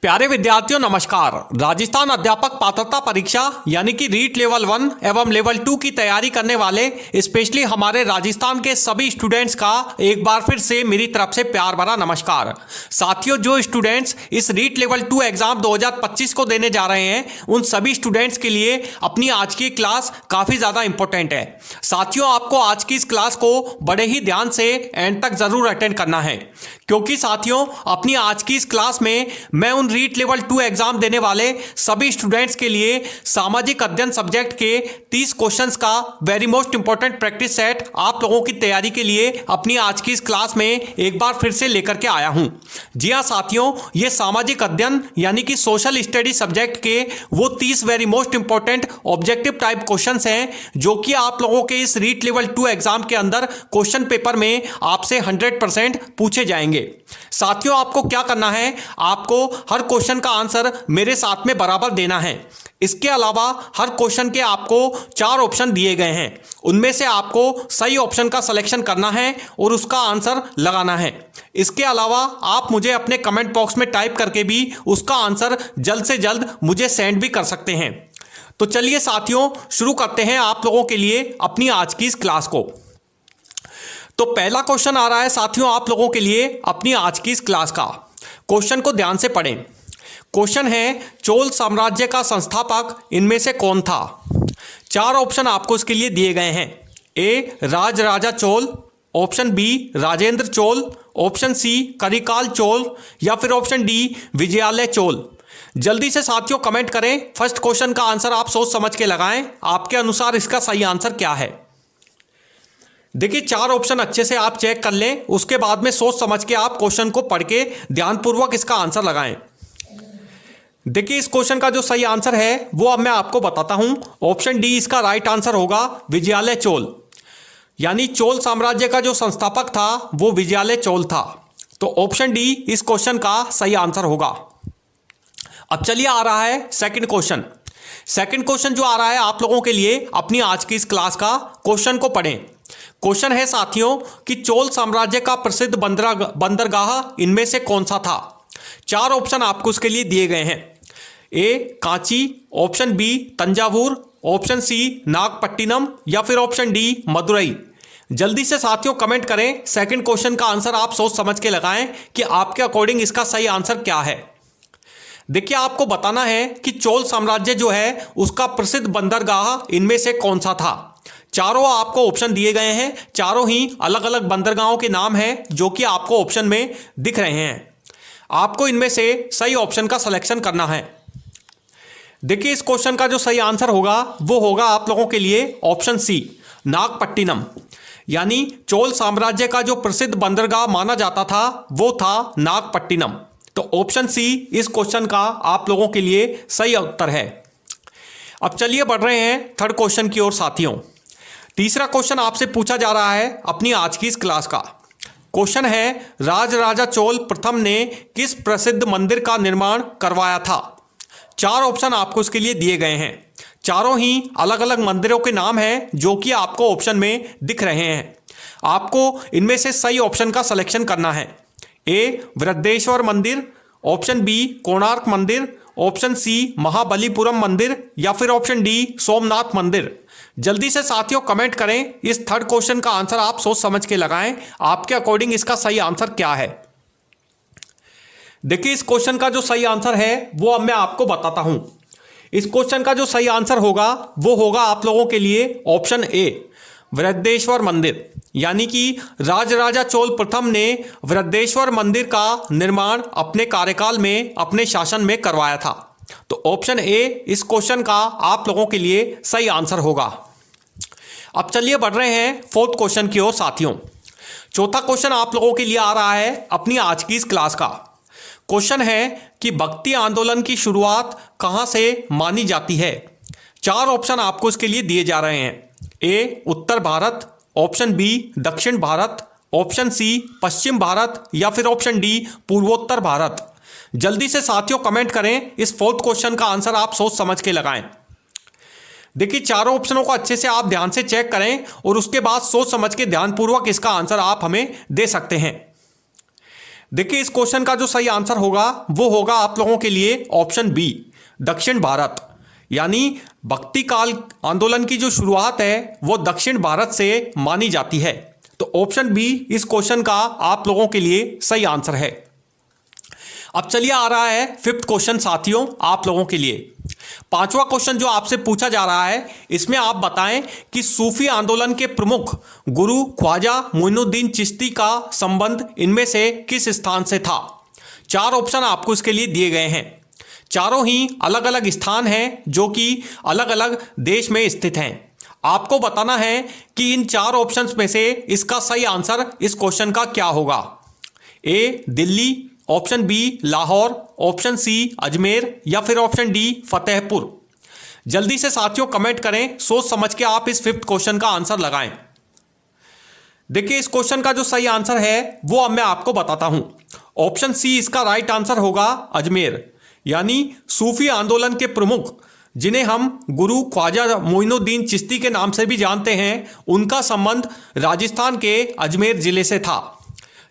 प्यारे विद्यार्थियों नमस्कार। राजस्थान अध्यापक पात्रता परीक्षा यानी कि रीट लेवल 1 एवं लेवल 2 की तैयारी करने वाले स्पेशली हमारे राजस्थान के सभी स्टूडेंट्स का एक बार फिर से मेरी तरफ से प्यार भरा नमस्कार। साथियों, जो स्टूडेंट्स इस रीट लेवल 2 एग्जाम 2025 को देने जा रहे हैं उन सभी स्टूडेंट्स के लिए अपनी आज की क्लास काफ़ी ज़्यादा इंपॉर्टेंट है। साथियों, आपको आज की इस क्लास को बड़े ही ध्यान से एंड तक ज़रूर अटेंड करना है, क्योंकि साथियों अपनी आज की इस क्लास में मैं उन रीट लेवल 2 एग्जाम देने वाले सभी स्टूडेंट्स के लिए सामाजिक अध्ययन सब्जेक्ट के 30 क्वेश्चंस का very most important practice set आप लोगों की तैयारी के लिए अपनी आज की इस क्लास में एक बार फिर से लेकर के आया हूं। जी हां साथियों, ये सामाजिक अध्ययन यानी कि सोशल स्टडी सब्जेक्ट के वो 30 very most important objective type questions हैं जो कि आप लोगों के इस रीट लेवल 2 एग्जाम के अंदर क्वेश्चन पेपर में आपसे 100% पूछे जाएंगे। साथियों, आपको क्या करना है, आपको हर क्वेश्चन का आंसर मेरे साथ में बराबर देना है। इसके अलावा हर क्वेश्चन के आपको 4 ऑप्शन दिए गए हैं, उनमें से आपको सही ऑप्शन का सिलेक्शन करना है और उसका आंसर लगाना है। इसके अलावा आप मुझे अपने कमेंट बॉक्स में टाइप करके भी उसका आंसर जल्द से जल्द मुझे सेंड भी कर सकते हैं। तो चलिए साथियों, शुरू करते हैं आप लोगों के लिए अपनी आज की इस क्लास को। तो पहला क्वेश्चन आ रहा है साथियों आप लोगों के लिए अपनी आज की इस क्लास का। क्वेश्चन को ध्यान से पढ़ें। क्वेश्चन है, चोल साम्राज्य का संस्थापक इनमें से कौन था? 4 ऑप्शन आपको इसके लिए दिए गए हैं। A Rajaraja Chola, option B Rajendra Chola, option C Karikala Chola या फिर ऑप्शन डी विजयालय चोल। जल्दी से साथियों कमेंट करें। फर्स्ट क्वेश्चन का आंसर आप सोच समझ के लगाएं। आपके अनुसार इसका सही आंसर क्या है? देखिए, 4 ऑप्शन अच्छे से आप चेक कर लें, उसके बाद में सोच समझ के आप क्वेश्चन को पढ़ के ध्यानपूर्वक इसका आंसर लगाएं। देखिए, इस क्वेश्चन का जो सही आंसर है वो अब मैं आपको बताता हूं। ऑप्शन डी इसका राइट आंसर होगा, विजयालय चोल। यानी चोल साम्राज्य का जो संस्थापक था वो विजयालय चोल था। तो ऑप्शन डी इस क्वेश्चन का सही आंसर होगा। अब चलिए आ रहा है सेकंड क्वेश्चन। सेकंड क्वेश्चन जो आ रहा है आप लोगों के लिए अपनी आज की इस क्लास का, क्वेश्चन को पढ़ें। क्वेश्चन है साथियों कि चोल साम्राज्य का प्रसिद्ध बंदरगाह इनमें से कौन सा था? 4 ऑप्शन आपको इसके लिए दिए गए हैं। A Kanchi, option B Thanjavur, option C Nagapattinam या फिर ऑप्शन डी मदुरई। जल्दी से साथियों कमेंट करें। सेकंड क्वेश्चन का आंसर आप सोच समझ के लगाएं कि आपके अकॉर्डिंग इसका सही आंसर क्या है। देखिए, आपको बताना है कि चोल साम्राज्य जो है उसका प्रसिद्ध बंदरगाह इनमें से कौन सा था। चारों आपको ऑप्शन दिए गए हैं, चारों ही अलग अलग बंदरगाहों के नाम हैं जो कि आपको ऑप्शन में दिख रहे हैं। आपको इनमें से सही ऑप्शन का सिलेक्शन करना है। देखिए, इस क्वेश्चन का जो सही आंसर होगा वो होगा आप लोगों के लिए ऑप्शन सी नागपट्टिनम। यानी चोल साम्राज्य का जो प्रसिद्ध बंदरगाह माना जाता था वो था नागपट्टिनम। तो ऑप्शन सी इस क्वेश्चन का आप लोगों के लिए सही उत्तर है। अब चलिए बढ़ रहे हैं थर्ड क्वेश्चन की ओर साथियों। तीसरा क्वेश्चन आपसे पूछा जा रहा है अपनी आज की इस क्लास का। क्वेश्चन है, राजराजा चोल प्रथम ने किस प्रसिद्ध मंदिर का निर्माण करवाया था? 4 ऑप्शन आपको इसके लिए दिए गए हैं। चारों ही अलग अलग मंदिरों के नाम हैं जो कि आपको ऑप्शन में दिख रहे हैं। आपको इनमें से सही ऑप्शन का सिलेक्शन करना है। ए वृद्धेश्वर मंदिर, ऑप्शन बी कोणार्क मंदिर, ऑप्शन सी महाबलीपुरम मंदिर या फिर ऑप्शन डी सोमनाथ मंदिर। जल्दी से साथियों कमेंट करें। इस थर्ड क्वेश्चन का आंसर आप सोच समझ के लगाएं। आपके अकॉर्डिंग इसका सही आंसर क्या है? देखिए, इस क्वेश्चन का जो सही आंसर है वो अब मैं आपको बताता हूं। इस क्वेश्चन का जो सही आंसर होगा वो होगा आप लोगों के लिए ऑप्शन ए वृद्धेश्वर मंदिर। यानी कि राजराजा चोल प्रथम ने वृद्धेश्वर मंदिर का निर्माण अपने कार्यकाल में, अपने शासन में करवाया था। तो ऑप्शन ए इस क्वेश्चन का आप लोगों के लिए सही आंसर होगा। अब चलिए बढ़ रहे हैं फोर्थ क्वेश्चन की ओर साथियों। चौथा क्वेश्चन आप लोगों के लिए आ रहा है अपनी आज की इस क्लास का। क्वेश्चन है कि भक्ति आंदोलन की शुरुआत कहां से मानी जाती है? 4 ऑप्शन आपको इसके लिए दिए जा रहे हैं। ए उत्तर भारत, ऑप्शन बी दक्षिण भारत, ऑप्शन सी पश्चिम भारत या फिर ऑप्शन डी पूर्वोत्तर भारत। जल्दी से साथियों कमेंट करें। इस फोर्थ क्वेश्चन का आंसर आप सोच समझ के लगाएं। देखिए, चारों ऑप्शनों को अच्छे से आप ध्यान से चेक करें और उसके बाद सोच समझ के ध्यानपूर्वक इसका आंसर आप हमें दे सकते हैं। देखिए इस क्वेश्चन का जो सही आंसर होगा वो होगा आप लोगों के लिए ऑप्शन बी, दक्षिण भारत। यानी भक्ति काल आंदोलन की जो शुरुआत है वो दक्षिण भारत से मानी जाती है। तो ऑप्शन बी इस क्वेश्चन का आप लोगों के लिए सही आंसर है। अब चलिए आ रहा है फिफ्थ क्वेश्चन साथियों आप लोगों के लिए। पांचवा क्वेश्चन जो आपसे पूछा जा रहा है इसमें आप बताएं कि सूफी आंदोलन के प्रमुख गुरु ख्वाजा मोइनुद्दीन चिश्ती का संबंध इनमें से किस स्थान से था। चार ऑप्शन आपको इसके लिए दिए गए हैं। चारों ही अलग अलग स्थान हैं जो कि अलग अलग देश में स्थित हैं। आपको बताना है कि इन चार ऑप्शंस में से इसका सही आंसर इस क्वेश्चन का क्या होगा। A Delhi, option B Lahore, option C Ajmer या फिर ऑप्शन डी फतेहपुर। जल्दी से साथियों कमेंट करें, सोच समझ के आप इस फिफ्थ क्वेश्चन का आंसर लगाएं। देखिए इस क्वेश्चन का जो सही आंसर है वो अब मैं आपको बताता हूं। ऑप्शन सी इसका राइट आंसर होगा अजमेर। यानी सूफी आंदोलन के प्रमुख जिन्हें हम गुरु ख्वाजा मोइनुद्दीन चिश्ती के नाम से भी जानते हैं उनका संबंध राजस्थान के अजमेर जिले से था।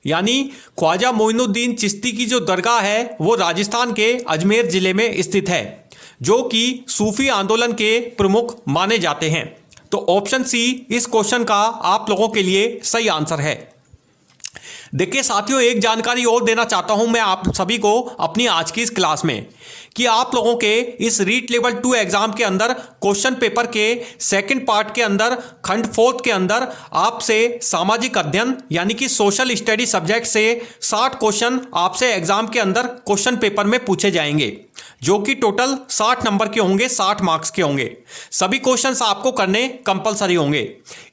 यानी ख्वाजा मोइनुद्दीन चिश्ती की जो दरगाह है वो राजस्थान के अजमेर जिले में स्थित है जो कि सूफी आंदोलन के प्रमुख माने जाते हैं। तो ऑप्शन सी इस क्वेश्चन का आप लोगों के लिए सही आंसर है। देखिए साथियों एक जानकारी और देना चाहता हूं मैं आप सभी को अपनी आज की इस क्लास में कि आप लोगों के इस रीट लेवल 2 एग्जाम के अंदर क्वेश्चन पेपर के सेकंड पार्ट के अंदर खंड 4 के अंदर आपसे सामाजिक अध्ययन यानी कि सोशल स्टडी सब्जेक्ट से 60 क्वेश्चन आपसे एग्जाम के अंदर क्वेश्चन पेपर में पूछे जाएंगे जो कि टोटल 60 नंबर के होंगे, 60 मार्क्स के होंगे। सभी क्वेश्चंस आपको करने कंपलसरी होंगे,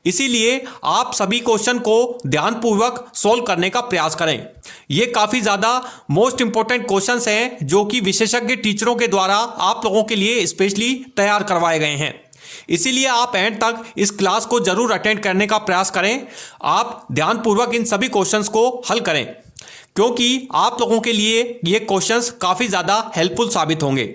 इसीलिए आप सभी क्वेश्चन को ध्यानपूर्वक सोल्व करने का प्रयास करें। ये काफ़ी ज़्यादा मोस्ट इंपॉर्टेंट क्वेश्चंस हैं जो कि विशेषज्ञ टीचरों के द्वारा आप लोगों के लिए स्पेशली तैयार करवाए गए हैं। इसीलिए आप एंड तक इस क्लास को जरूर अटेंड करने का प्रयास करें। आप ध्यानपूर्वक इन सभी क्वेश्चंस को हल करें क्योंकि आप लोगों के लिए ये क्वेश्चंस काफ़ी ज़्यादा हेल्पफुल साबित होंगे।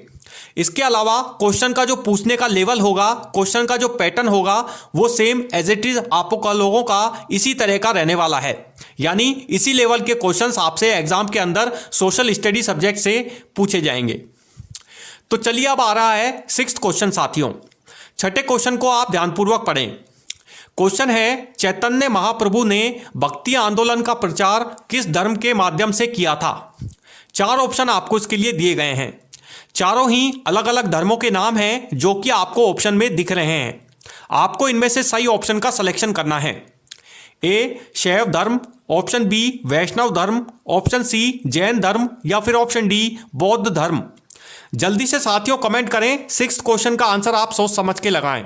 इसके अलावा क्वेश्चन का जो पूछने का लेवल होगा, क्वेश्चन का जो पैटर्न होगा वो सेम एज इट इज आप लोगों का इसी तरह का रहने वाला है। यानी इसी लेवल के क्वेश्चंस आपसे एग्जाम के अंदर सोशल स्टडी सब्जेक्ट से पूछे जाएंगे। तो चलिए अब आ रहा है सिक्स्थ क्वेश्चन साथियों। छठे क्वेश्चन को आप ध्यानपूर्वक पढ़ें। क्वेश्चन है चैतन्य महाप्रभु ने भक्ति आंदोलन का प्रचार किस धर्म के माध्यम से किया था। चार ऑप्शन आपको इसके लिए दिए गए हैं। चारों ही अलग अलग धर्मों के नाम हैं जो कि आपको ऑप्शन में दिख रहे हैं। आपको इनमें से सही ऑप्शन का सिलेक्शन करना है। ए शैव धर्म, ऑप्शन बी वैष्णव धर्म, ऑप्शन सी जैन धर्म या फिर ऑप्शन डी बौद्ध धर्म। जल्दी से साथियों कमेंट करें, सिक्स्थ क्वेश्चन का आंसर आप सोच समझ के लगाएं।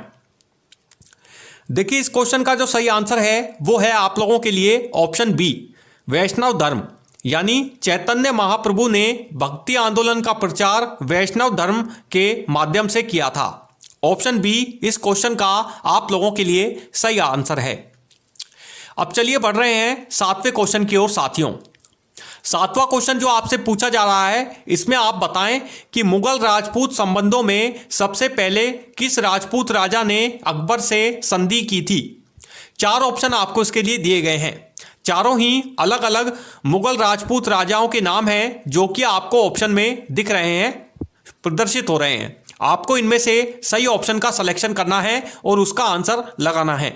देखिए इस क्वेश्चन का जो सही आंसर है वो है आप लोगों के लिए ऑप्शन बी वैष्णव धर्म। यानी चैतन्य महाप्रभु ने भक्ति आंदोलन का प्रचार वैष्णव धर्म के माध्यम से किया था। ऑप्शन बी इस क्वेश्चन का आप लोगों के लिए सही आंसर है। अब चलिए बढ़ रहे हैं सातवें क्वेश्चन की ओर साथियों। सातवां क्वेश्चन जो आपसे पूछा जा रहा है इसमें आप बताएं कि मुगल राजपूत संबंधों में सबसे पहले किस राजपूत राजा ने अकबर से संधि की थी। चार ऑप्शन आपको इसके लिए दिए गए हैं। चारों ही अलग अलग मुगल राजपूत राजाओं के नाम हैं जो कि आपको ऑप्शन में दिख रहे हैं, प्रदर्शित हो रहे हैं। आपको इनमें से सही ऑप्शन का सिलेक्शन करना है और उसका आंसर लगाना है।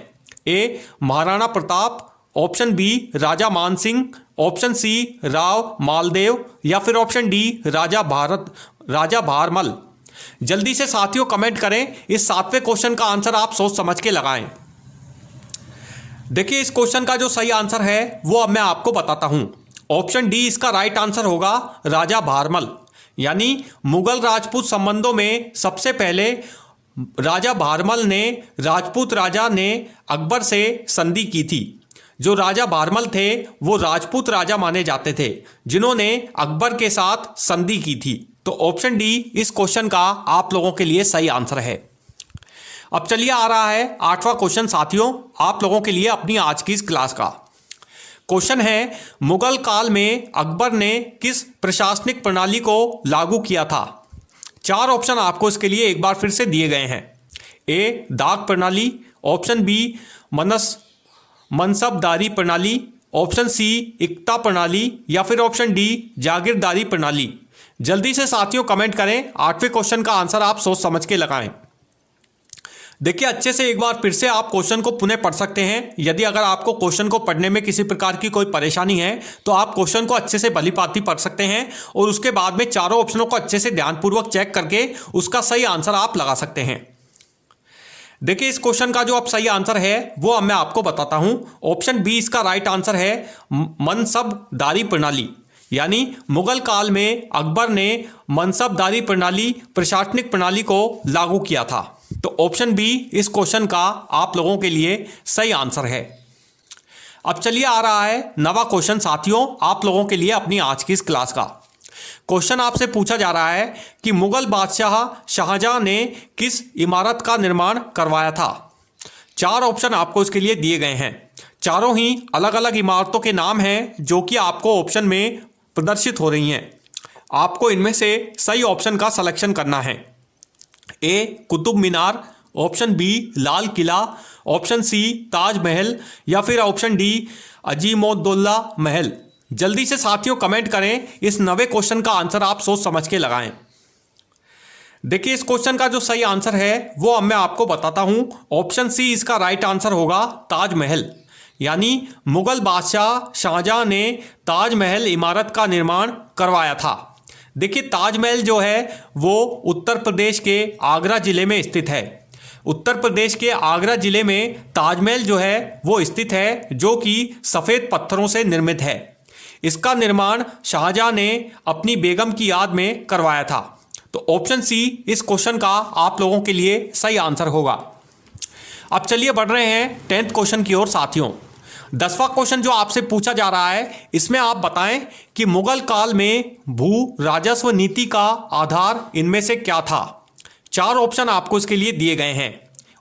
ए महाराणा प्रताप, ऑप्शन बी राजा मान सिंह, ऑप्शन सी राव मालदेव या फिर ऑप्शन डी राजा भारमल। जल्दी से साथियों कमेंट करें, इस सातवें क्वेश्चन का आंसर आप सोच समझ के लगाएं। देखिए इस क्वेश्चन का जो सही आंसर है वो अब मैं आपको बताता हूं। ऑप्शन डी इसका राइट आंसर होगा राजा भारमल। यानी मुगल राजपूत संबंधों में सबसे पहले राजा भारमल ने राजपूत राजा ने अकबर से संधि की थी। जो राजा भारमल थे वो राजपूत राजा माने जाते थे जिन्होंने अकबर के साथ संधि की थी। तो ऑप्शन डी इस क्वेश्चन का आप लोगों के लिए सही आंसर है। अब चलिए आ रहा है आठवां क्वेश्चन साथियों आप लोगों के लिए अपनी आज की इस क्लास का। क्वेश्चन है मुगल काल में अकबर ने किस प्रशासनिक प्रणाली को लागू किया था। चार ऑप्शन आपको इसके लिए एक बार फिर से दिए गए हैं। ए डाक प्रणाली, ऑप्शन बी मनसबदारी प्रणाली, ऑप्शन सी इक्ता प्रणाली या फिर ऑप्शन डी जागीरदारी प्रणाली। जल्दी से साथियों कमेंट करें, 8वें क्वेश्चन का आंसर आप सोच समझ के लगाएं। देखिए अच्छे से एक बार फिर से आप क्वेश्चन को पुनः पढ़ सकते हैं। यदि अगर आपको क्वेश्चन को पढ़ने में किसी प्रकार की कोई परेशानी है तो आप क्वेश्चन को अच्छे से भलीभांति पढ़ सकते हैं और उसके बाद में चारों ऑप्शनों को अच्छे से ध्यानपूर्वक चेक करके उसका सही आंसर आप लगा सकते हैं। देखिए इस क्वेश्चन का जो अब सही आंसर है वो अब मैं आपको बताता हूं। ऑप्शन बी इसका राइट आंसर है मनसबदारी प्रणाली, यानी मुगल काल में अकबर ने मनसबदारी प्रणाली प्रशासनिक प्रणाली को लागू किया था। तो ऑप्शन बी इस क्वेश्चन का आप लोगों के लिए सही आंसर है। अब चलिए आ रहा है नवा क्वेश्चन साथियों आप लोगों के लिए अपनी आज की इस क्लास का। क्वेश्चन आपसे पूछा जा रहा है कि मुगल बादशाह शाहजहां ने किस इमारत का निर्माण करवाया था। 4 ऑप्शन आपको इसके लिए दिए गए हैं। चारों ही अलग अलग इमारतों के नाम हैं जो कि आपको ऑप्शन में प्रदर्शित हो रही हैं। आपको इनमें से सही ऑप्शन का सिलेक्शन करना है। ए Qutub Minar, option B Lal Qila, option C Taj Mahal या फिर ऑप्शन डी अजीमोद्दौला महल। जल्दी से साथियों कमेंट करें, इस नवे क्वेश्चन का आंसर आप सोच समझ के लगाएं। देखिए इस क्वेश्चन का जो सही आंसर है वो अब मैं आपको बताता हूं। ऑप्शन सी इसका राइट आंसर होगा ताजमहल, यानी मुगल बादशाह शाहजहां ने ताजमहल इमारत का निर्माण करवाया था। देखिए ताजमहल जो है वो उत्तर प्रदेश के आगरा जिले में स्थित है। उत्तर प्रदेश के आगरा जिले में ताजमहल जो है वो स्थित है, जो कि सफ़ेद पत्थरों से निर्मित है। इसका निर्माण शाहजहां ने अपनी बेगम की याद में करवाया था। तो ऑप्शन सी इस क्वेश्चन का आप लोगों के लिए सही आंसर होगा। अब चलिए बढ़ रहे हैं 10th क्वेश्चन की ओर साथियों। 10वां क्वेश्चन जो आपसे पूछा जा रहा है इसमें आप बताएं कि मुगल काल में भू राजस्व नीति का आधार इनमें से क्या था। 4 ऑप्शन आपको इसके लिए दिए गए हैं।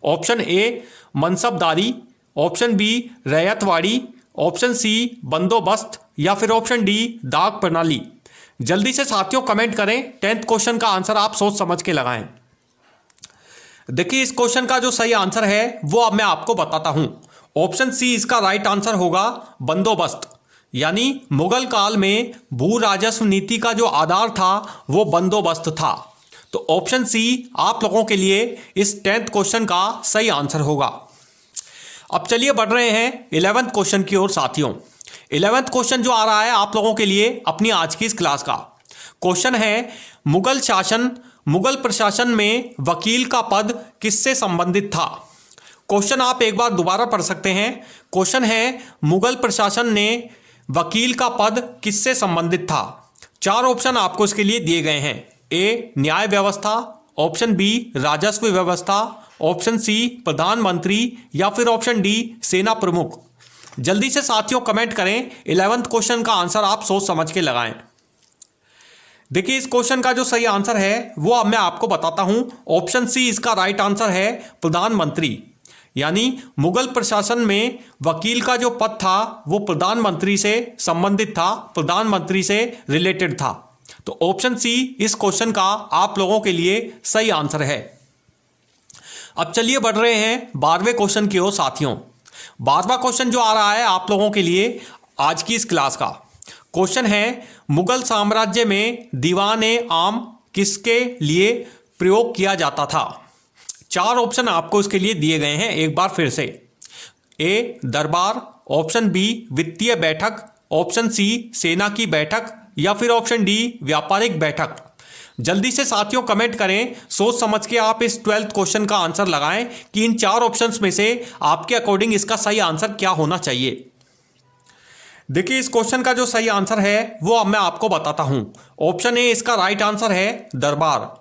Option A mansabdari, option B ryotwari, option C बंदोबस्त या फिर ऑप्शन डी डाक प्रणाली। जल्दी से साथियों कमेंट करें, 10th क्वेश्चन का आंसर आप सोच समझ के लगाएं। देखिए इस क्वेश्चन का जो सही आंसर है वो अब मैं आपको बताता हूं। ऑप्शन सी इसका राइट आंसर होगा बंदोबस्त, यानी मुगल काल में भू राजस्व नीति का जो आधार था वो बंदोबस्त था। तो ऑप्शन सी आप लोगों के लिए इस 10th क्वेश्चन का सही आंसर होगा। अब चलिए बढ़ रहे हैं 11th क्वेश्चन की ओर साथियों। 11th क्वेश्चन जो आ रहा है आप लोगों के लिए अपनी आज की इस क्लास का। क्वेश्चन है मुगल प्रशासन में वकील का पद किससे संबंधित था। क्वेश्चन आप एक बार दोबारा पढ़ सकते हैं। क्वेश्चन है मुगल प्रशासन ने वकील का पद किससे संबंधित था। 4 ऑप्शन आपको इसके लिए दिए गए हैं। ए न्याय व्यवस्था, ऑप्शन बी राजस्व व्यवस्था, ऑप्शन सी प्रधानमंत्री या फिर ऑप्शन डी सेना प्रमुख। जल्दी से साथियों कमेंट करें, 11th क्वेश्चन का आंसर आप सोच समझ के लगाएं। देखिए इस क्वेश्चन का जो सही आंसर है वो अब मैं आपको बताता हूं। ऑप्शन सी इसका राइट आंसर है प्रधानमंत्री, यानी मुगल प्रशासन में वकील का जो पद था वो प्रधानमंत्री से संबंधित था, प्रधानमंत्री से रिलेटेड था। तो ऑप्शन सी इस क्वेश्चन का आप लोगों के लिए सही आंसर है। अब चलिए बढ़ रहे हैं 12वें क्वेश्चन की ओर साथियों। 12वां क्वेश्चन जो आ रहा है आप लोगों के लिए आज की इस क्लास का। क्वेश्चन है मुगल साम्राज्य में दीवाने आम किसके लिए प्रयोग किया जाता था। 4 ऑप्शन आपको इसके लिए दिए गए हैं एक बार फिर से। ए दरबार, ऑप्शन बी वित्तीय बैठक, ऑप्शन सी सेना की बैठक या फिर ऑप्शन डी व्यापारिक बैठक। जल्दी से साथियों कमेंट करें, सोच समझ के आप इस 12th क्वेश्चन का आंसर लगाएं कि इन 4 ऑप्शंस में से आपके अकॉर्डिंग इसका सही आंसर क्या होना चाहिए। देखिए इस क्वेश्चन का जो सही आंसर है वो अब मैं आपको बताता हूं। ऑप्शन ए इसका राइट आंसर है दरबार,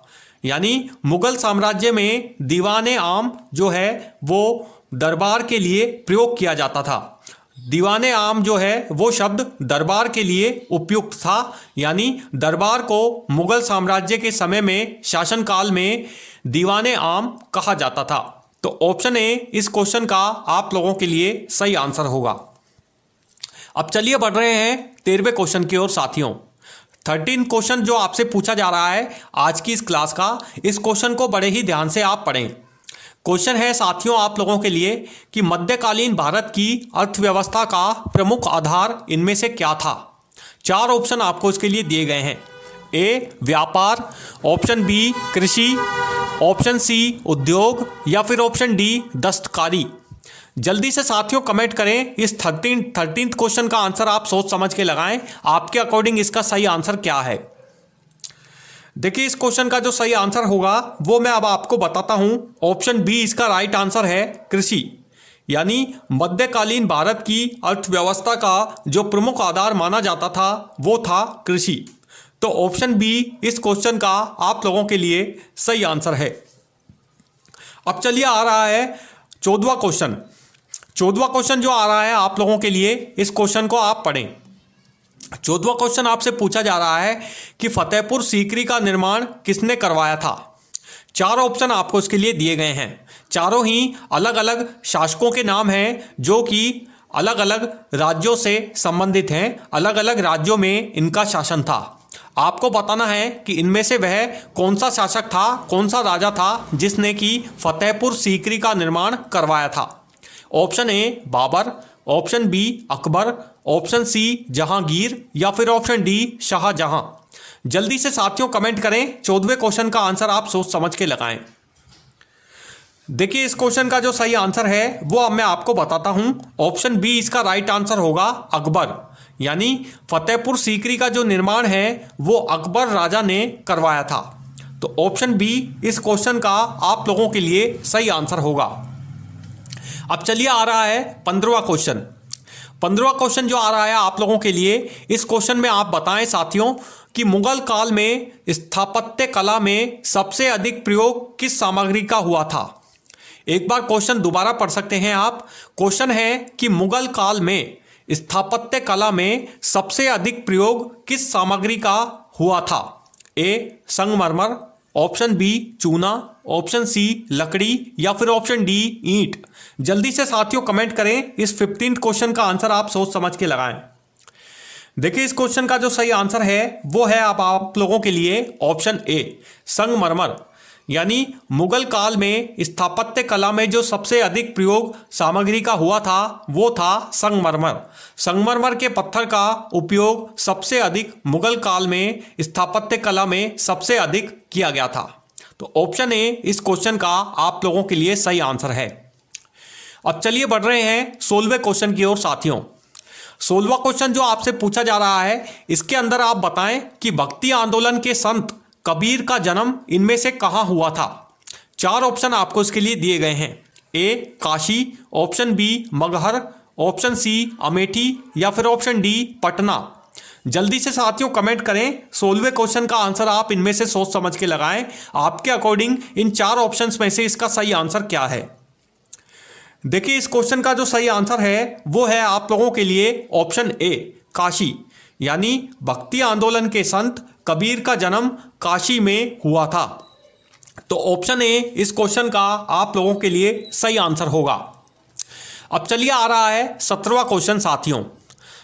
यानी मुगल साम्राज्य में दीवाने आम जो है वो दरबार के लिए प्रयोग किया जाता था। दीवाने आम जो है वो शब्द दरबार के लिए उपयुक्त था, यानी दरबार को मुगल साम्राज्य के समय में शासनकाल में दीवाने आम कहा जाता था। तो ऑप्शन ए इस क्वेश्चन का आप लोगों के लिए सही आंसर होगा। अब चलिए बढ़ रहे हैं 13वें क्वेश्चन की ओर साथियों। 13 क्वेश्चन जो आपसे पूछा जा रहा है आज की इस क्लास का, इस क्वेश्चन को बड़े ही ध्यान से आप पढ़ें। क्वेश्चन है साथियों आप लोगों के लिए कि मध्यकालीन भारत की अर्थव्यवस्था का प्रमुख आधार इनमें से क्या था। 4 ऑप्शन आपको इसके लिए दिए गए हैं। ए व्यापार, ऑप्शन बी कृषि, ऑप्शन सी उद्योग या फिर ऑप्शन डी दस्तकारी। जल्दी से साथियों कमेंट करें। इस 13th क्वेश्चन का आंसर आप सोच समझ के लगाएं। आपके अकॉर्डिंग इसका सही आंसर क्या है। देखिए इस क्वेश्चन का जो सही आंसर होगा वो मैं अब आपको बताता हूं। ऑप्शन बी इसका राइट आंसर है कृषि, यानी मध्यकालीन भारत की अर्थव्यवस्था का जो प्रमुख आधार माना जाता था वो था कृषि। तो ऑप्शन बी इस क्वेश्चन का आप लोगों के लिए सही आंसर है। अब चलिए आ रहा है 14वां क्वेश्चन। 14वां क्वेश्चन जो आ रहा है आप लोगों के लिए, इस क्वेश्चन को आप पढ़ें। 14वां क्वेश्चन आपसे पूछा जा रहा है कि फतेहपुर सीकरी का निर्माण किसने करवाया था। 4 ऑप्शन आपको इसके लिए दिए गए हैं। चारों ही अलग अलग शासकों के नाम हैं जो कि अलग अलग राज्यों से संबंधित हैं। अलग अलग राज्यों में इनका शासन था। आपको बताना है कि इनमें से वह कौन सा शासक था, कौन सा राजा था जिसने कि फतेहपुर सीकरी का निर्माण करवाया था। Option A Babur, option B Akbar, option C Jahangir या फिर ऑप्शन डी शाहजहां। जल्दी से साथियों कमेंट करें। 14वें क्वेश्चन का आंसर आप सोच समझ के लगाएं। देखिए इस क्वेश्चन का जो सही आंसर है वो अब मैं आपको बताता हूं। ऑप्शन बी इसका राइट आंसर होगा अकबर, यानी फतेहपुर सीकरी का जो निर्माण है वो अकबर राजा ने करवाया था। तो ऑप्शन बी इस क्वेश्चन का आप लोगों के लिए सही आंसर होगा। अब चलिए आ रहा है 15वां क्वेश्चन। 15वां क्वेश्चन जो आ रहा है आप लोगों के लिए, इस क्वेश्चन में आप बताएं साथियों कि मुगल काल में स्थापत्य कला में सबसे अधिक प्रयोग किस सामग्री का हुआ था। एक बार क्वेश्चन दोबारा पढ़ सकते हैं आप। क्वेश्चन है कि मुगल काल में स्थापत्य कला में सबसे अधिक प्रयोग किस सामग्री का हुआ था। ए संगमरमर, ऑप्शन बी चूना, ऑप्शन सी लकड़ी या फिर ऑप्शन डी ईंट। जल्दी से साथियों कमेंट करें। इस 15th क्वेश्चन का आंसर आप सोच समझ के लगाएं। देखिए इस क्वेश्चन का जो सही आंसर है वो है अब आप लोगों के लिए ऑप्शन ए संगमरमर, यानी मुगल काल में स्थापत्य कला में जो सबसे अधिक प्रयोग सामग्री का हुआ था वो था संगमरमर। संगमरमर के पत्थर का उपयोग सबसे अधिक मुगल काल में स्थापत्य कला में सबसे अधिक किया गया था। तो ऑप्शन ए इस क्वेश्चन का आप लोगों के लिए सही आंसर है। अब चलिए बढ़ रहे हैं 16वें क्वेश्चन की ओर साथियों। 16वां क्वेश्चन जो आपसे पूछा जा रहा है, इसके अंदर आप बताएं कि भक्ति आंदोलन के संत कबीर का जन्म इनमें से कहां हुआ था। 4 ऑप्शन आपको इसके लिए दिए गए हैं। A Kashi, option B Maghar, option C Amethi या फिर ऑप्शन डी पटना। जल्दी से साथियों कमेंट करें। 16वें क्वेश्चन का आंसर आप इनमें से सोच समझ के लगाएं। आपके अकॉर्डिंग इन 4 ऑप्शंस में से इसका सही आंसर क्या है। देखिए इस क्वेश्चन का जो सही आंसर है वो है आप लोगों के लिए ऑप्शन ए काशी, यानी भक्ति आंदोलन के संत कबीर का जन्म काशी में हुआ था। तो ऑप्शन ए इस क्वेश्चन का आप लोगों के लिए सही आंसर होगा। अब चलिए आ रहा है 17वां क्वेश्चन साथियों।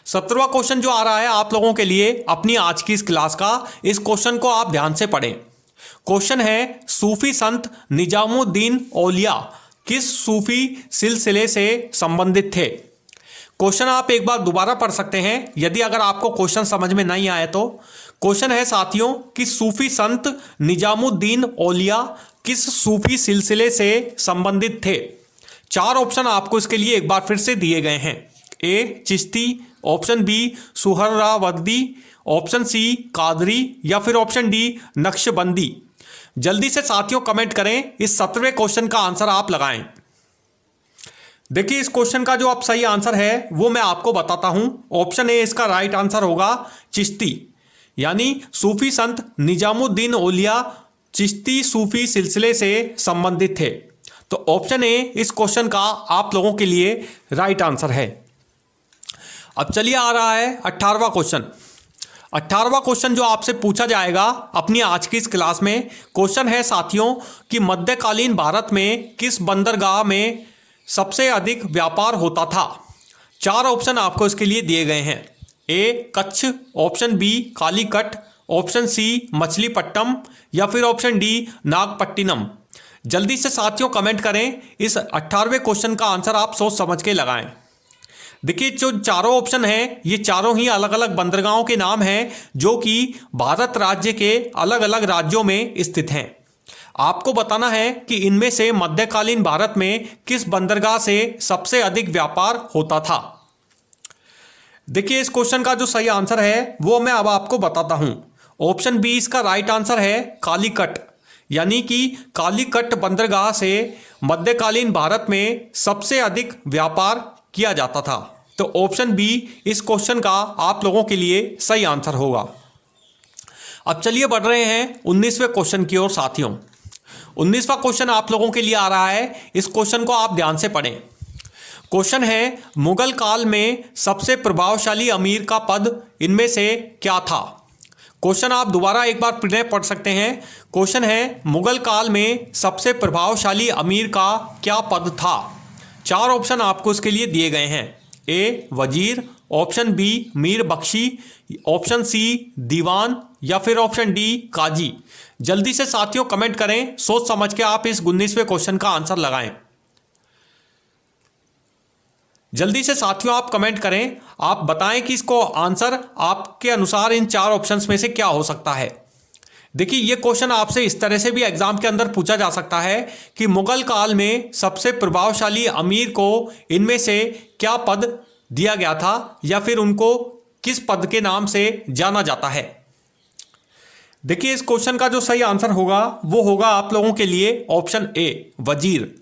17वां क्वेश्चन जो आ रहा है आप लोगों के लिए अपनी आज की इस क्लास का, इस क्वेश्चन को आप ध्यान से पढ़ें। क्वेश्चन है सूफी संत निजामुद्दीन औलिया किस सूफी सिलसिले से संबंधित थे। क्वेश्चन आप एक बार दोबारा पढ़ सकते हैं यदि अगर आपको क्वेश्चन समझ में नहीं आए तो। क्वेश्चन है साथियों कि सूफी संत निजामुद्दीन औलिया किस सूफी सिलसिले से संबंधित थे। 4 ऑप्शन आपको इसके लिए एक बार फिर से दिए गए हैं। A Chishti, option B Suhrawardi, option C Qadri या फिर ऑप्शन डी नक्शबंदी। जल्दी से साथियों कमेंट करें। इस 17वें क्वेश्चन का आंसर आप लगाएं। देखिए इस क्वेश्चन का जो अब सही आंसर है वो मैं आपको बताता हूं। ऑप्शन ए इसका राइट आंसर होगा चिश्ती, यानी सूफी संत निजामुद्दीन औलिया चिश्ती सूफी सिलसिले से संबंधित थे। तो ऑप्शन ए इस क्वेश्चन का आप लोगों के लिए राइट आंसर है। अब चलिए आ रहा है 18वां क्वेश्चन। 18वां क्वेश्चन जो आपसे पूछा जाएगा अपनी आज की इस क्लास में, क्वेश्चन है साथियों कि मध्यकालीन भारत में किस बंदरगाह में सबसे अधिक व्यापार होता था। 4 ऑप्शन आपको इसके लिए दिए गए हैं। A Kutch, option B Calicut, option C Machilipatnam या फिर ऑप्शन डी नागपट्टिनम। जल्दी से साथियों कमेंट करें, इस 18वें क्वेश्चन का आंसर आप सोच समझ के लगाएं। देखिए जो चारों ऑप्शन हैं ये चारों ही अलग अलग बंदरगाहों के नाम हैं जो कि भारत राज्य के अलग अलग राज्यों में स्थित हैं। आपको बताना है कि इनमें से मध्यकालीन भारत में किस बंदरगाह से सबसे अधिक व्यापार होता था। देखिए इस क्वेश्चन का जो सही आंसर है वो मैं अब आपको बताता हूं। ऑप्शन बी इसका राइट आंसर है कालीकट, यानी कि कालीकट बंदरगाह से मध्यकालीन भारत में सबसे अधिक व्यापार किया जाता था। तो ऑप्शन बी इस क्वेश्चन का आप लोगों के लिए सही आंसर होगा। अब चलिए बढ़ रहे हैं 19वें क्वेश्चन की ओर साथियों। 19वां क्वेश्चन आप लोगों के लिए आ रहा है, इस क्वेश्चन को आप ध्यान से पढ़ें। क्वेश्चन है मुगल काल में सबसे प्रभावशाली अमीर का पद इनमें से क्या था। क्वेश्चन आप दोबारा एक बार पुनः पढ़ सकते हैं। क्वेश्चन है मुगल काल में सबसे प्रभावशाली अमीर का क्या पद था। 4 ऑप्शन आपको इसके लिए दिए गए हैं। ए वजीर, ऑप्शन बी मीर बख्शी, ऑप्शन सी दीवान या फिर ऑप्शन डी काजी। जल्दी से साथियों कमेंट करें, सोच समझ के आप इस 19वें क्वेश्चन का आंसर लगाएं। जल्दी से साथियों आप कमेंट करें, आप बताएं कि इसको आंसर आपके अनुसार इन 4 ऑप्शंस में से क्या हो सकता है। देखिए ये क्वेश्चन आपसे इस तरह से भी एग्जाम के अंदर पूछा जा सकता है कि मुगल काल में सबसे प्रभावशाली अमीर को इनमें से क्या पद दिया गया था या फिर उनको किस पद के नाम से जाना जाता है। देखिए इस क्वेश्चन का जो सही आंसर होगा वो होगा आप लोगों के लिए ऑप्शन ए वजीर,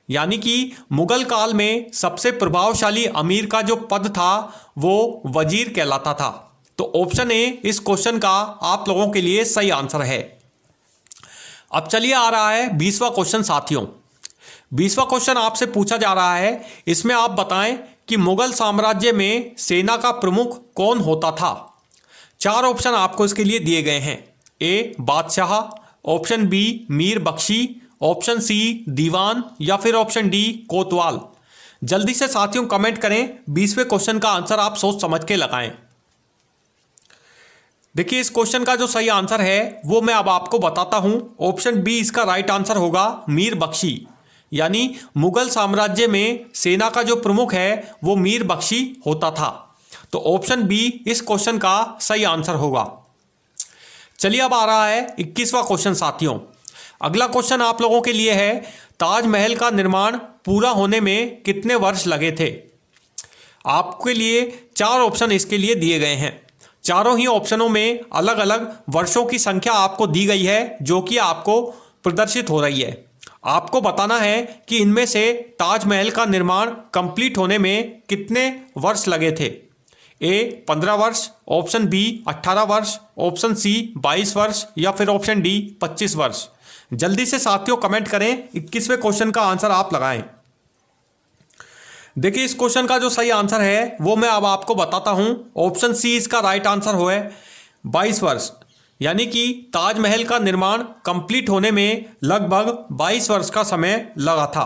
यानी कि मुगल काल में सबसे प्रभावशाली अमीर का जो पद था वो वजीर कहलाता था। तो ऑप्शन ए इस क्वेश्चन का आप लोगों के लिए सही आंसर है। अब चलिए आ रहा है 20वां क्वेश्चन साथियों। 20वां क्वेश्चन आपसे पूछा जा रहा है, इसमें आप बताएं कि मुगल साम्राज्य में सेना का प्रमुख कौन होता था। 4 ऑप्शन आपको इसके लिए दिए गए हैं। ए बादशाह, ऑप्शन बी मीर बख्शी, ऑप्शन सी दीवान या फिर ऑप्शन डी कोतवाल। जल्दी से साथियों कमेंट करें, 20वें क्वेश्चन का आंसर आप सोच समझ के लगाएं। देखिए इस क्वेश्चन का जो सही आंसर है वो मैं अब आपको बताता हूं। ऑप्शन बी इसका राइट आंसर होगा मीर बख्शी, यानी मुगल साम्राज्य में सेना का जो प्रमुख है वो मीर बख्शी होता था। तो ऑप्शन बी इस क्वेश्चन का सही आंसर होगा। चलिए अब आ रहा है 21वां क्वेश्चन साथियों। अगला क्वेश्चन आप लोगों के लिए है, ताजमहल का निर्माण पूरा होने में कितने वर्ष लगे थे। आपके लिए 4 ऑप्शन इसके लिए दिए गए हैं। चारों ही ऑप्शनों में अलग अलग वर्षों की संख्या आपको दी गई है जो कि आपको प्रदर्शित हो रही है। आपको बताना है कि इनमें से ताजमहल का निर्माण कंप्लीट होने में कितने वर्ष लगे थे। ए 15 वर्ष, ऑप्शन बी 18 वर्ष, ऑप्शन सी 22 वर्ष या फिर ऑप्शन डी 25 वर्ष। जल्दी से साथियों कमेंट करें, 21वें क्वेश्चन का आंसर आप लगाएं। देखिए इस क्वेश्चन का जो सही आंसर है वो मैं अब आपको बताता हूं। ऑप्शन सी इसका राइट आंसर हो है 22 वर्ष, यानी कि ताजमहल का निर्माण कंप्लीट होने में लगभग 22 वर्ष का समय लगा था।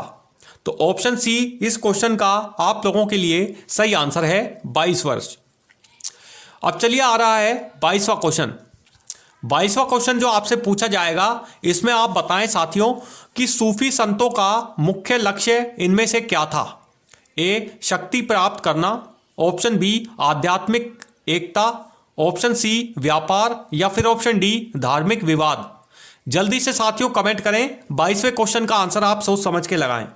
तो ऑप्शन सी इस क्वेश्चन का आप लोगों के लिए सही आंसर है 22 वर्ष। अब चलिए आ रहा है 22वां क्वेश्चन। 22वां क्वेश्चन जो आपसे पूछा जाएगा, इसमें आप बताएं साथियों कि सूफी संतों का मुख्य लक्ष्य इनमें से क्या था। ए शक्ति प्राप्त करना, ऑप्शन बी आध्यात्मिक एकता, ऑप्शन सी व्यापार या फिर ऑप्शन डी धार्मिक विवाद। जल्दी से साथियों कमेंट करें, 22वें क्वेश्चन का आंसर आप सोच समझ के लगाएं।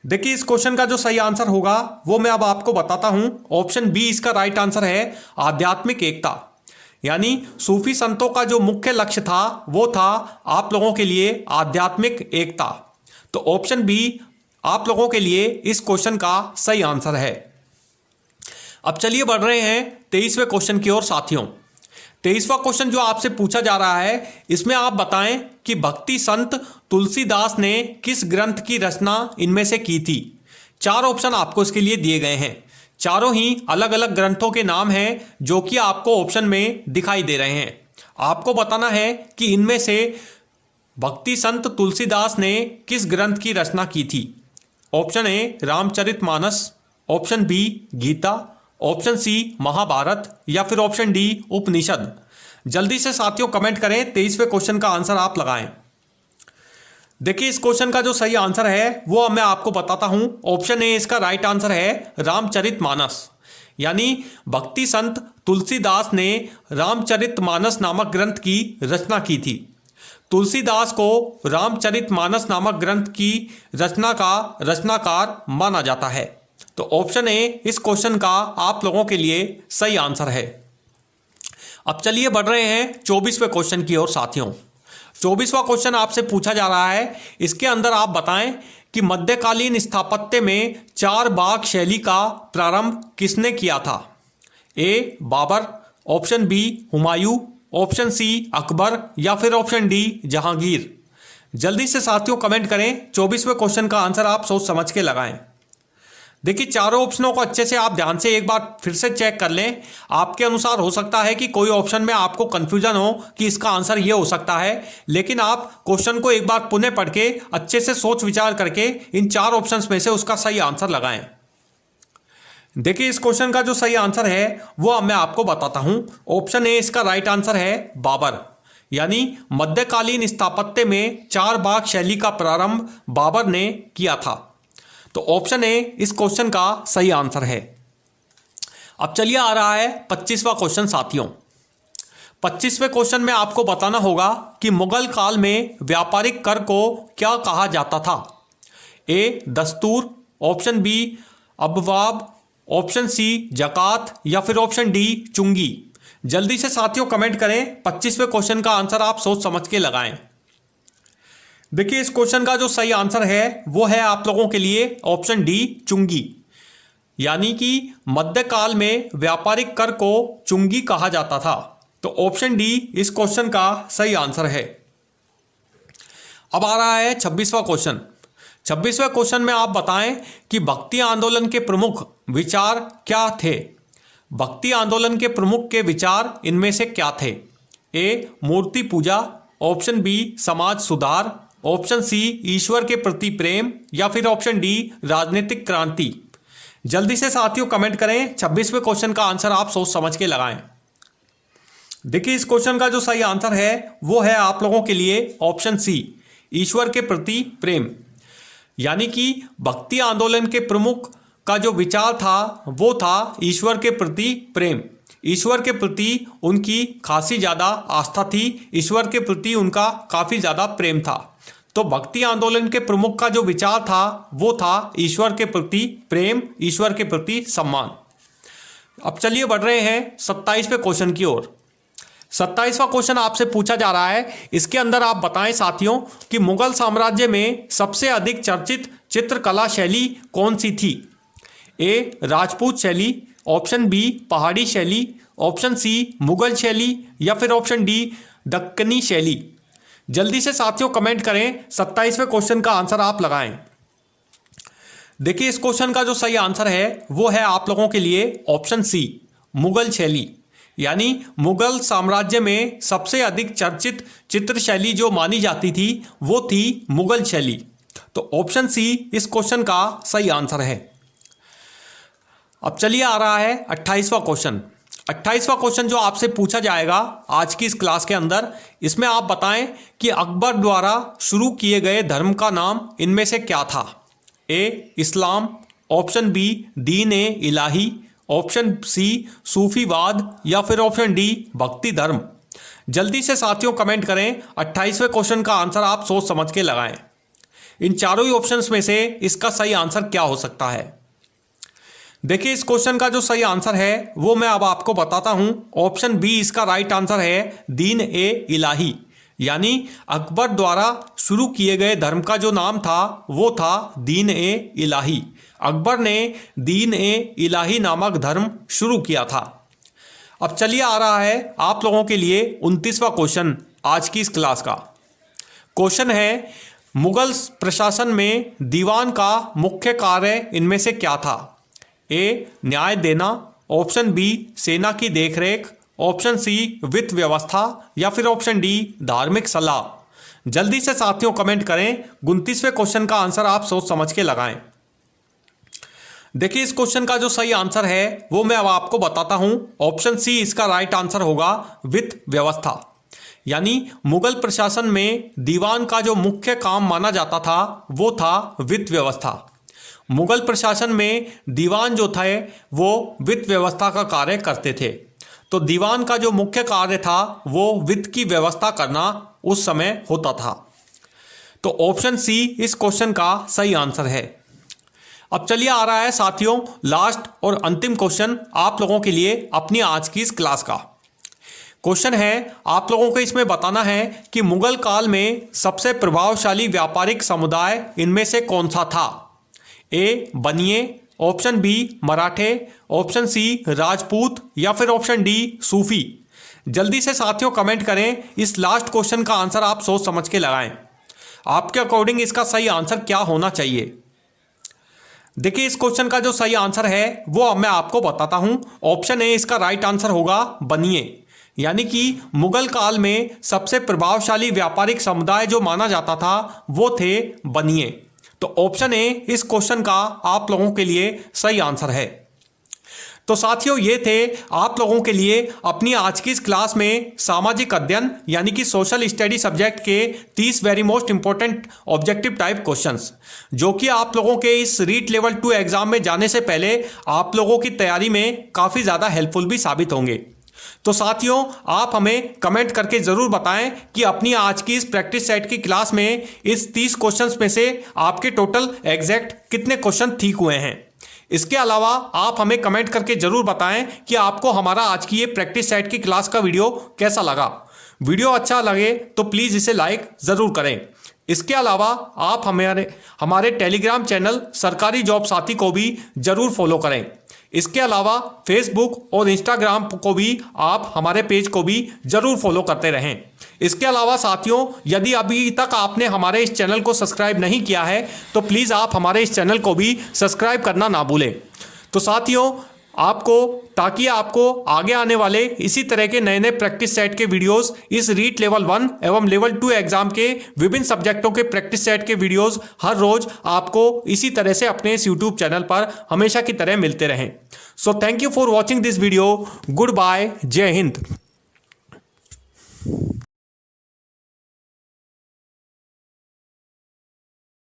देखिए इस क्वेश्चन का जो सही आंसर होगा वो मैं अब आपको बताता हूं। ऑप्शन बी इसका राइट आंसर है आध्यात्मिक एकता, यानी सूफी संतों का जो मुख्य लक्ष्य था वो था आप लोगों के लिए आध्यात्मिक एकता। तो ऑप्शन बी आप लोगों के लिए इस क्वेश्चन का सही आंसर है। अब चलिए बढ़ रहे हैं 23वें क्वेश्चन की ओर साथियों। 23वां क्वेश्चन जो आपसे पूछा जा रहा है, इसमें आप बताएं कि भक्ति संत तुलसीदास ने किस ग्रंथ की रचना इनमें से की थी। 4 ऑप्शन आपको इसके लिए दिए गए हैं। चारों ही अलग अलग ग्रंथों के नाम हैं जो कि आपको ऑप्शन में दिखाई दे रहे हैं। आपको बताना है कि इनमें से भक्ति संत तुलसीदास ने किस ग्रंथ की रचना की थी। Option A Ramcharitmanas, option B Gita, option C Mahabharat या फिर ऑप्शन डी उपनिषद। जल्दी से साथियों कमेंट करें, 23वें क्वेश्चन का आंसर आप लगाएं। देखिए इस क्वेश्चन का जो सही आंसर है वो मैं आपको बताता हूं। ऑप्शन ए इसका राइट आंसर है रामचरितमानस। यानी भक्ति संत तुलसीदास ने रामचरितमानस नामक ग्रंथ की रचना की थी। तुलसीदास को रामचरितमानस नामक ग्रंथ की रचना का रचनाकार माना जाता है। तो ऑप्शन ए इस क्वेश्चन का आप लोगों के लिए सही आंसर है। अब चलिए बढ़ रहे हैं 24वें क्वेश्चन की ओर साथियों। 24वां क्वेश्चन आपसे पूछा जा रहा है, इसके अंदर आप बताएं कि मध्यकालीन स्थापत्य में चार बाग शैली का प्रारंभ किसने किया था। A Babur, option B Humayun, option C Akbar या फिर ऑप्शन डी जहांगीर। जल्दी से साथियों कमेंट करें। 24वें क्वेश्चन का आंसर आप सोच समझ के लगाएं। देखिए चारों ऑप्शनों को अच्छे से आप ध्यान से एक बार फिर से चेक कर लें। आपके अनुसार हो सकता है कि कोई ऑप्शन में आपको कंफ्यूजन हो कि इसका आंसर ये हो सकता है, लेकिन आप क्वेश्चन को एक बार पुनः पढ़ के अच्छे से सोच विचार करके इन चार ऑप्शंस में से उसका सही आंसर लगाएं। देखिए इस क्वेश्चन का जो सही आंसर है वो मैं आपको बताता हूं। ऑप्शन ए इसका राइट आंसर है बाबर। यानी मध्यकालीन स्थापत्य में चार बाग शैली का प्रारंभ बाबर ने किया था। तो ऑप्शन ए इस क्वेश्चन का सही आंसर है। अब चलिए आ रहा है 25वां क्वेश्चन साथियों। 25वें क्वेश्चन में आपको बताना होगा कि मुगल काल में व्यापारिक कर को क्या कहा जाता था। ए दस्तूर, ऑप्शन बी अबवाब, ऑप्शन सी जकात या फिर ऑप्शन डी चुंगी। जल्दी से साथियों कमेंट करें। 25वें क्वेश्चन का आंसर आप सोच समझ के लगाएं। देखिए इस क्वेश्चन का जो सही आंसर है वो है आप लोगों के लिए ऑप्शन डी चुंगी। यानी कि मध्यकाल में व्यापारिक कर को चुंगी कहा जाता था। तो ऑप्शन डी इस क्वेश्चन का सही आंसर है। अब आ रहा है 26वां क्वेश्चन। 26वें क्वेश्चन में आप बताएं कि भक्ति आंदोलन के प्रमुख विचार क्या थे। भक्ति आंदोलन के प्रमुख के विचार इनमें से क्या थे। ए मूर्ति पूजा, ऑप्शन बी समाज सुधार, ऑप्शन सी ईश्वर के प्रति प्रेम या फिर ऑप्शन डी राजनीतिक क्रांति। जल्दी से साथियों कमेंट करें। 26वें क्वेश्चन का आंसर आप सोच समझ के लगाएं। देखिए इस क्वेश्चन का जो सही आंसर है वो है आप लोगों के लिए ऑप्शन सी ईश्वर के प्रति प्रेम। यानी कि भक्ति आंदोलन के प्रमुख का जो विचार था वो था ईश्वर के प्रति प्रेम। ईश्वर के प्रति उनकी खासी ज़्यादा आस्था थी, ईश्वर के प्रति उनका काफ़ी ज़्यादा प्रेम था। तो भक्ति आंदोलन के प्रमुख का जो विचार था वो था ईश्वर के प्रति प्रेम, ईश्वर के प्रति सम्मान। अब चलिए बढ़ रहे हैं 27वें क्वेश्चन की ओर। 27वां क्वेश्चन आपसे पूछा जा रहा है, इसके अंदर आप बताएं साथियों कि मुगल साम्राज्य में सबसे अधिक चर्चित चित्रकला शैली कौन सी थी। ए राजपूत शैली, ऑप्शन बी पहाड़ी शैली, ऑप्शन सी मुगल शैली या फिर ऑप्शन डी दक्कनी शैली। जल्दी से साथियों कमेंट करें। 27वें क्वेश्चन का आंसर आप लगाएं। देखिए इस क्वेश्चन का जो सही आंसर है वो है आप लोगों के लिए ऑप्शन सी मुगल शैली। यानी मुगल साम्राज्य में सबसे अधिक चर्चित चित्र शैली जो मानी जाती थी वो थी मुगल शैली। तो ऑप्शन सी इस क्वेश्चन का सही आंसर है। अब चलिए आ रहा है 28वां क्वेश्चन। 28वां क्वेश्चन जो आपसे पूछा जाएगा आज की इस क्लास के अंदर, इसमें आप बताएं कि अकबर द्वारा शुरू किए गए धर्म का नाम इनमें से क्या था। ए इस्लाम, ऑप्शन बी दीन ए इलाही, ऑप्शन सी सूफीवाद या फिर ऑप्शन डी भक्ति धर्म। जल्दी से साथियों कमेंट करें। 28वें क्वेश्चन का आंसर आप सोच समझ के लगाएं। इन चारों ही ऑप्शंस में से इसका सही आंसर क्या हो सकता है। देखिए इस क्वेश्चन का जो सही आंसर है वो मैं अब आपको बताता हूं। ऑप्शन बी इसका राइट आंसर है दीन ए इलाही। यानी अकबर द्वारा शुरू किए गए धर्म का जो नाम था वो था दीन ए इलाही। अकबर ने दीन ए इलाही नामक धर्म शुरू किया था। अब चलिए आ रहा है आप लोगों के लिए 29वां क्वेश्चन आज की इस क्लास का। क्वेश्चन है मुगल प्रशासन में दीवान का मुख्य कार्य इनमें से क्या था। ए न्याय देना, ऑप्शन बी सेना की देखरेख, ऑप्शन सी वित्त व्यवस्था या फिर ऑप्शन डी धार्मिक सलाह। जल्दी से साथियों कमेंट करें। 29वें क्वेश्चन का आंसर आप सोच समझ के लगाएं। देखिए इस क्वेश्चन का जो सही आंसर है वो मैं अब आपको बताता हूं। ऑप्शन सी इसका राइट आंसर होगा वित्त व्यवस्था। यानी मुगल प्रशासन में दीवान का जो मुख्य काम माना जाता था वो था वित्त व्यवस्था। मुगल प्रशासन में दीवान जो थे वो वित्त व्यवस्था का कार्य करते थे। तो दीवान का जो मुख्य कार्य था वो वित्त की व्यवस्था करना उस समय होता था। तो ऑप्शन सी इस क्वेश्चन का सही आंसर है। अब चलिए आ रहा है साथियों लास्ट और अंतिम क्वेश्चन आप लोगों के लिए अपनी आज की इस क्लास का। क्वेश्चन है आप लोगों को इसमें बताना है कि मुगल काल में सबसे प्रभावशाली व्यापारिक समुदाय इनमें से कौन सा था। ए बनिए, ऑप्शन बी मराठे, ऑप्शन सी राजपूत या फिर ऑप्शन डी सूफी। जल्दी से साथियों कमेंट करें, इस लास्ट क्वेश्चन का आंसर आप सोच समझ के लगाएं। आपके अकॉर्डिंग इसका सही आंसर क्या होना चाहिए। देखिए इस क्वेश्चन का जो सही आंसर है वो अब मैं आपको बताता हूं। ऑप्शन ए इसका राइट आंसर होगा बनिए, यानी कि मुगल काल में सबसे प्रभावशाली व्यापारिक समुदाय जो माना जाता था वो थे बनिए। तो ऑप्शन ए इस क्वेश्चन का आप लोगों के लिए सही आंसर है। तो साथियों ये थे आप लोगों के लिए अपनी आज की इस क्लास में सामाजिक अध्ययन यानी कि सोशल स्टडी सब्जेक्ट के 30 very most important objective type questions, जो कि आप लोगों के इस रीट लेवल 2 एग्जाम में जाने से पहले आप लोगों की तैयारी में काफ़ी ज़्यादा हेल्पफुल भी साबित होंगे। तो साथियों आप हमें कमेंट करके ज़रूर बताएं कि अपनी आज की इस प्रैक्टिस सेट की क्लास में इस 30 क्वेश्चंस में से आपके टोटल एग्जैक्ट कितने क्वेश्चन ठीक हुए हैं। इसके अलावा आप हमें कमेंट करके ज़रूर बताएं कि आपको हमारा आज की ये प्रैक्टिस सेट की क्लास का वीडियो कैसा लगा। वीडियो अच्छा लगे तो प्लीज़ इसे लाइक ज़रूर करें। इसके अलावा आप हमारे टेलीग्राम चैनल सरकारी जॉब साथी को भी ज़रूर फॉलो करें। इसके अलावा फेसबुक और इंस्टाग्राम को भी आप हमारे पेज को भी ज़रूर फॉलो करते रहें। इसके अलावा साथियों यदि अभी तक आपने हमारे इस चैनल को सब्सक्राइब नहीं किया है तो प्लीज़ आप हमारे इस चैनल को भी सब्सक्राइब करना ना भूलें। तो साथियों ताकि आपको आगे आने वाले इसी तरह के नए नए प्रैक्टिस सेट के वीडियोस, इस रीट लेवल 1 एवं लेवल 2 एग्जाम के विभिन्न सब्जेक्टों के प्रैक्टिस सेट के वीडियोस हर रोज आपको इसी तरह से अपने इस यूट्यूब चैनल पर हमेशा की तरह मिलते रहें। So thank you for watching this video. Good bye, जय हिंद।